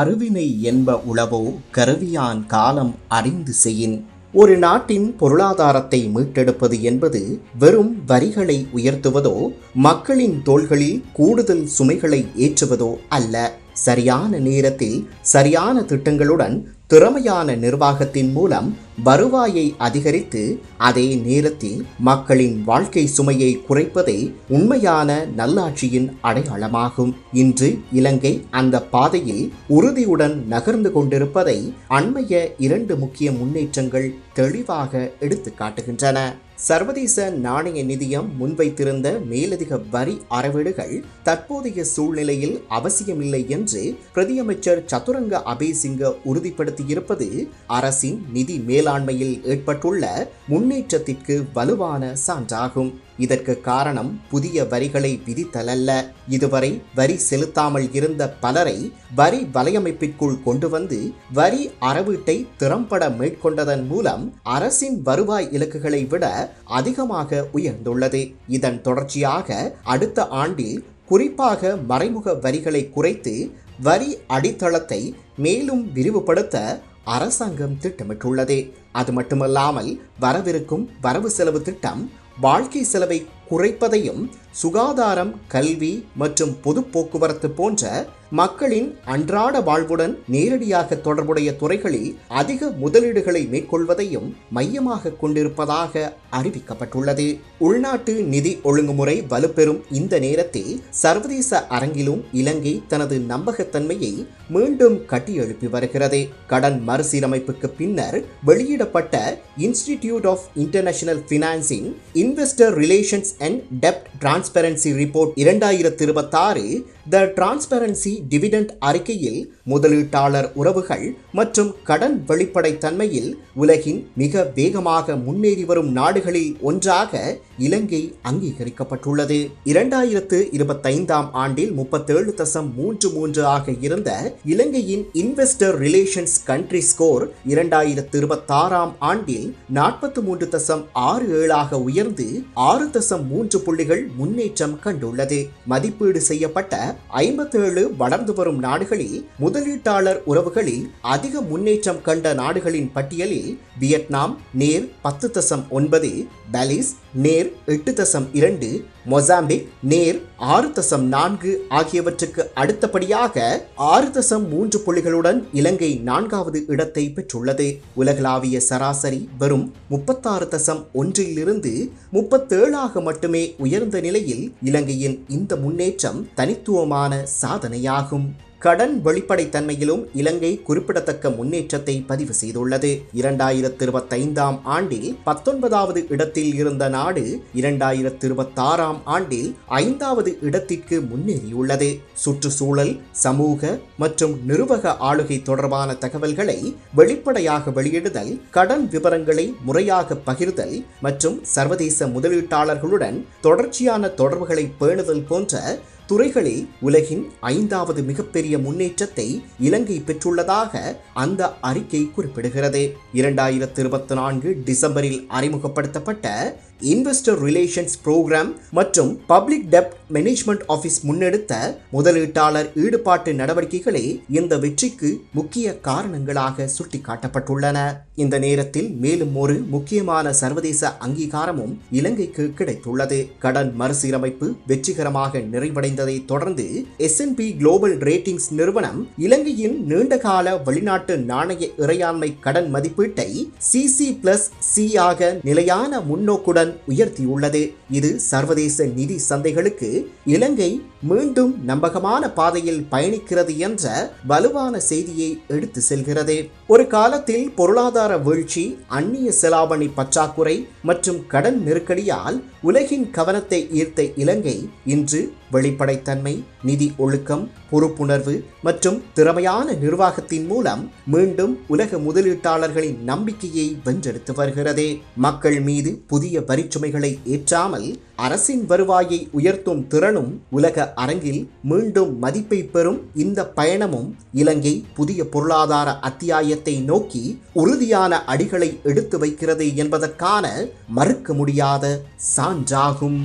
அருவினை என்ப உளவோ கருவியான் காலம் அறிந்து செயின். ஒரு நாட்டின் பொருளாதாரத்தை மீட்டெடுப்பது என்பது வெறும் வரிகளை உயர்த்துவதோ மக்களின் தோள்களில் கூடுதல் சுமைகளை ஏற்றுவதோ அல்ல. சரியான நேரத்தில் சரியான திட்டங்களுடன் திறமையான நிர்வாகத்தின் மூலம் வருவாயை அதிகரித்து அதே நேரத்தில் மக்களின் வாழ்க்கை சுமையை குறைப்பதே உண்மையான நல்லாட்சியின் அடையாளமாகும். இன்று இலங்கை அந்த பாதையில் உறுதியுடன் நகர்ந்து கொண்டிருப்பதை அண்மைய 2 முக்கிய முன்னேற்றங்கள் தெளிவாக எடுத்து காட்டுகின்றன. சர்வதேச நாணய நிதியம் முன்வைத்திருந்த மேலதிக வரி அறவீடுகள் தற்போதைய சூழ்நிலையில் அவசியமில்லை என்று பிரதியமைச்சர் சதுரங்க அபேசிங்க உறுதிப்படுத்தியிருப்பது அரசின் நிதி மேலாண்மையில் ஏற்பட்டுள்ள முன்னேற்றத்திற்கு வலுவான சான்றாகும். இதற்கு காரணம் புதிய வரிகளை விதித்தலல்ல, இதுவரை வரி செலுத்தாமல் இருந்த பலரை வரி வலையமைப்பிற்குள் கொண்டு வந்து வரி அறவீட்டை திறம்பட மேற்கொண்டதன் மூலம் அரசின் வருவாய் இலக்குகளை விட அதிகமாக உயர்ந்துள்ளது. இதன் தொடர்ச்சியாக அடுத்த ஆண்டில் குறிப்பாக மறைமுக வரிகளை குறைத்து வரி அடித்தளத்தை மேலும் விரிவுபடுத்த அரசாங்கம் திட்டமிட்டுள்ளது. அது மட்டுமல்லாமல் வரவிருக்கும் வரவு செலவு திட்டம் வாழ்க்கை செலவை குறைப்பதையும் சுகாதாரம், கல்வி மற்றும் பொது போக்குவரத்து போன்ற மக்களின் அன்றாட வாழ்வுடன் நேரடியாக தொடர்புடைய துறைகளில் அதிக முதலீடுகளை மேற்கொள்வதையும் மையமாக கொண்டிருப்பதாக அறிவிக்கப்பட்டுள்ளது. உள்நாட்டு நிதி ஒழுங்குமுறை வலுப்பெறும் இந்த நேரத்தில் சர்வதேச அரங்கிலும் இலங்கை தனது நம்பகத்தன்மையை மீண்டும் கட்டியெழுப்பி வருகிறது. கடன் மறுசீரமைப்புக்கு பின்னர் வெளியிடப்பட்ட இன்ஸ்டிடியூட் ஆஃப் இன்டர்நேஷனல் ஃபினான்ஸின் இன்வெஸ்டர் ரிலேஷன்ஸ் அண்ட் டெப்ட் transparency report 2026 the transparency dividend அறிக்கையில் முதலீட்டாளர் உறவுகள் மற்றும் கடன் வெளிப்படைத்தன்மையில் உலகின் மிக வேகமாக முன்னேறி வரும் நாடுகளில் ஒன்றாக இலங்கை அங்கீகரிக்கப்பட்டுள்ளது. 2025 ஆண்டில் 37.33 ஆக இருந்த இலங்கையின் இன்வெஸ்டர் ரிலேஷன்ஸ் கண்ட்ரி ஸ்கோர் 2026 ஆண்டில் 43.67 ஆக உயர்ந்து 6.3 புள்ளிகள் முன்னேற்றம் கண்டுள்ளது. மதிப்பீடு செய்யப்பட்ட 57 வளர்ந்து வரும் நாடுகளில் முதலீட்டாளர் உறவுகளில் அதிக முன்னேற்றம் கண்ட நாடுகளின் பட்டியலில் வியட்நாம் நேர் 10.9, பெலிஸ் நேர் 8.2, மொசாம்பிக் நேர் 6.4 ஆகியவற்றுக்கு அடுத்தபடியாக 6.3 புள்ளிகளுடன் இலங்கை 4வது இடத்தை பெற்றுள்ளது. உலகளாவிய சராசரி வெறும் 36.1 இலிருந்து 37 மட்டுமே உயர்ந்த நிலையில் இலங்கையின் இந்த முன்னேற்றம் தனித்துவமான சாதனையாகும். கடன் வெளிப்படைத்தன்மையிலும் இலங்கை குறிப்பிடத்தக்க முன்னேற்றத்தை பதிவு செய்துள்ளது. 2025 ஆண்டில் 19வது இடத்தில் இருந்த நாடு 2026 ஆண்டில் 5வது இடத்திற்கு முன்னேறியுள்ளது. சுற்றுச்சூழல், சமூக மற்றும் நிர்வாக ஆளுகை தொடர்பான தகவல்களை வெளிப்படையாக வெளியிடுதல், கடன் விவரங்களை முறையாக பகிர்தல் மற்றும் சர்வதேச முதலீட்டாளர்களுடன் தொடர்ச்சியான தொடர்புகளை பேணுதல் போன்ற துறைகளில் உலகின் 5வது மிகப்பெரிய முன்னேற்றத்தை இலங்கை பெற்றுள்ளதாக அந்த அறிக்கை குறிப்பிடுகிறது. 2024 டிசம்பரில் அறிமுகப்படுத்தப்பட்ட இன்வெஸ்டர் ரிலேஷன்ஸ் புரோகிராம் மற்றும் பப்ளிக் டெப்ட் மேனேஜ்மெண்ட் ஆபீஸ் முன்னெடுத்த முதலீட்டாளர் ஈடுபாட்டு நடவடிக்கைகளே இந்த வெற்றிக்கு முக்கிய காரணங்களாக சுட்டிக்காட்டப்பட்டுள்ளன. இந்த நேரத்தில் மேலும் ஒரு முக்கியமான சர்வதேச அங்கீகாரமும் இலங்கைக்கு கிடைத்துள்ளது. கடன் மறுசீரமைப்பு வெற்றிகரமாக நிறைவடைந்ததை தொடர்ந்து S&P குளோபல் ரேட்டிங்ஸ் நிறுவனம் இலங்கையின் நீண்டகால வெளிநாட்டு நாணய இறையாண்மை கடன் மதிப்பீட்டை CC+C ஆக நிலையான முன்னோக்குடன் உயர்த்தியுள்ளது. இது சர்வதேச நிதி சந்தைகளுக்கு இலங்கை மீண்டும் நம்பகமான பாதையில் பயணிக்கிறது என்ற வலுவான செய்தியை எடுத்து செல்கிறது. ஒரு காலத்தில் பொருளாதார வீழ்ச்சி, அந்நிய செலாவணி பற்றாக்குறை மற்றும் கடன் நெருக்கடியால் உலகின் கவனத்தை ஈர்த்த இலங்கை இன்று வெளிப்படைத்தன்மை, நிதி ஒழுக்கம், பொறுப்புணர்வு மற்றும் திறமையான நிர்வாகத்தின் மூலம் மீண்டும் உலக முதலீட்டாளர்களின் நம்பிக்கையை வென்றெடுத்து வருகிறது. மக்கள் மீது புதிய வரிச்சுமைகளை ஏற்றாமல் அரசின் வருவாயை உயர்த்தும் திறனும் உலக அரங்கில் மீண்டும் மதிப்பை பெறும் இந்த பயணமும் இலங்கை புதிய பொருளாதார அத்தியாயத்தை நோக்கி உறுதியான அடிகளை எடுத்து வைக்கிறது என்பதற்கான மறுக்க முடியாத சான்றாகும்.